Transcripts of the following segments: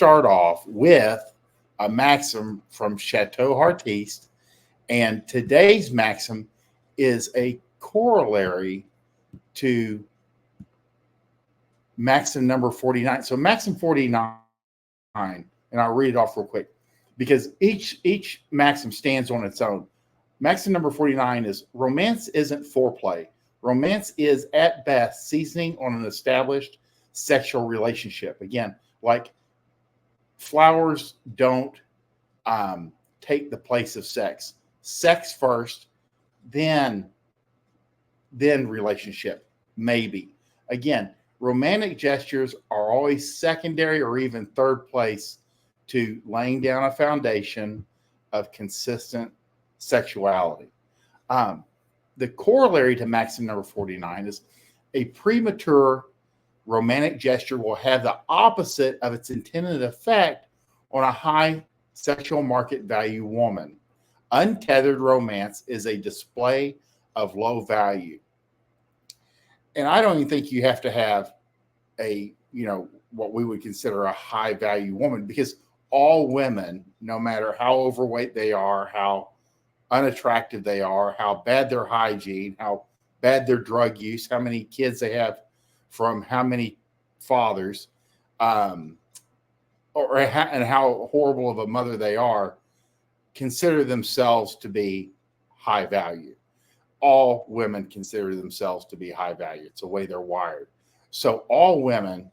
start off with a Maxim from Chateau Heartiste, and today's Maxim is a corollary to Maxim number 49. So Maxim 49, and I'll read it off real quick because each Maxim stands on its own. Maxim number 49 is romance isn't foreplay. Romance is at best seasoning on an established sexual relationship. Again, like flowers don't take the place of sex. Sex first, then relationship, maybe. Again, romantic gestures are always secondary or even third place to laying down a foundation of consistent sexuality. The corollary to Maxim number 49 is a premature romantic gesture will have the opposite of its intended effect on a high sexual market value woman. Untethered romance is a display of low value. And I don't even think you have to have what we would consider a high value woman, because all women, no matter how overweight they are, how unattractive they are, how bad their hygiene, how bad their drug use, how many kids they have from how many fathers, and how horrible of a mother they are, consider themselves to be high value. All women consider themselves to be high value. It's the way they're wired. So all women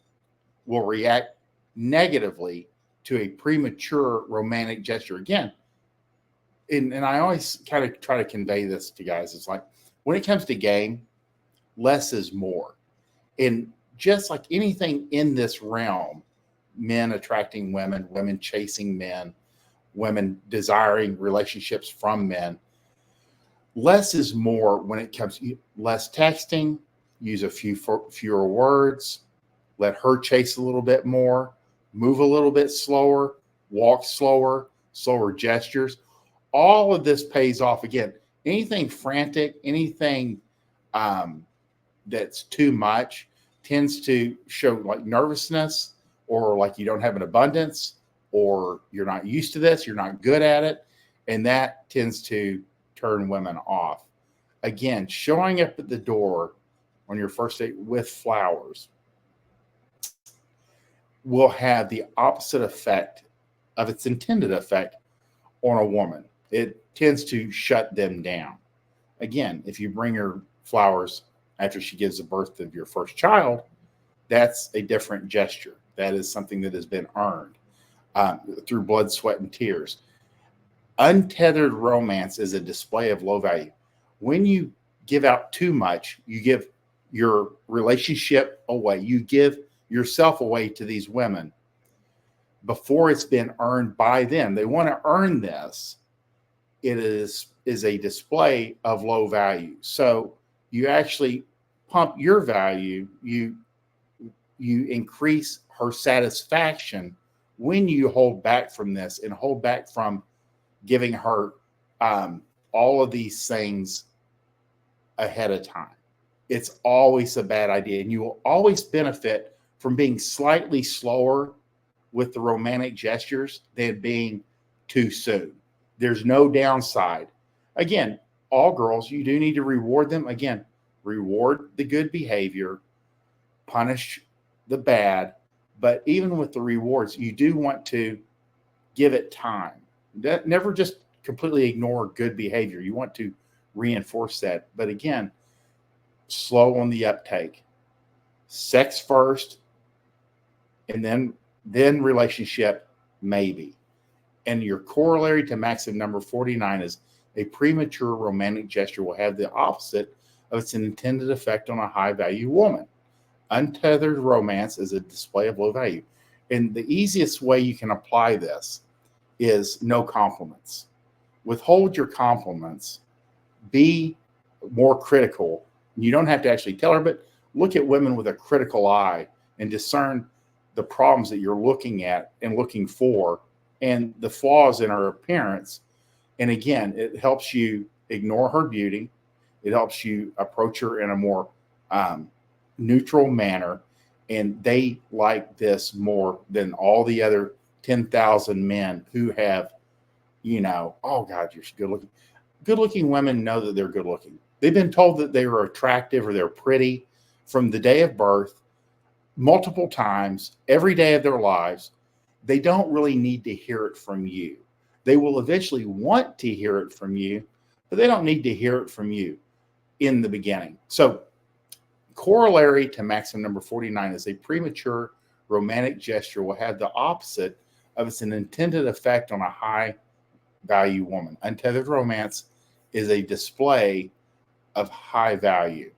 will react negatively to a premature romantic gesture. Again, and I always kind of try to convey this to guys. It's like, when it comes to game, less is more. And just like anything in this realm, men attracting women, women chasing men, women desiring relationships from men, less is more when it comes to less texting, use a fewer words, let her chase a little bit more, move a little bit slower, walk slower, slower gestures. All of this pays off. Again, anything frantic, anything that's too much tends to show like nervousness, or like you don't have an abundance, or you're not used to this, you're not good at it. And that tends to turn women off. Again, showing up at the door on your first date with flowers will have the opposite effect of its intended effect on a woman. It tends to shut them down. Again, if you bring her flowers after she gives the birth of your first child, that's a different gesture. That is something that has been earned through blood, sweat, and tears. Untethered romance is a display of low value. When you give out too much, you give your relationship away. You give yourself away to these women before it's been earned by them. They want to earn this. It is a display of low value. So you actually pump your value. You increase her satisfaction when you hold back from this and hold back from giving her all of these things ahead of time. It's always a bad idea, and you will always benefit from being slightly slower with the romantic gestures than being too soon. There's no downside. Again, all girls, you do need to reward them. Again, reward the good behavior, punish the bad, but even with the rewards, you do want to give it time. Never just completely ignore good behavior. You want to reinforce that. But again, slow on the uptake. Sex first, and then relationship, maybe. And your corollary to Maxim number 49 is a premature romantic gesture will have the opposite of its intended effect on a high-value woman. Untethered romance is a display of low value. And the easiest way you can apply this is no compliments. Withhold your compliments. Be more critical. You don't have to actually tell her, but look at women with a critical eye and discern the problems that you're looking at and looking for and the flaws in her appearance. And again, it helps you ignore her beauty. It helps you approach her in a more neutral manner. And they like this more than all the other 10,000 men who have, oh God, you're good looking. Good looking women know that they're good looking. They've been told that they are attractive or they're pretty from the day of birth, multiple times, every day of their lives. They don't really need to hear it from you. They will eventually want to hear it from you, but they don't need to hear it from you in the beginning. So, corollary to maxim number 49 is a premature romantic gesture will have the opposite of its intended effect on a high value woman. Untethered romance is a display of high value.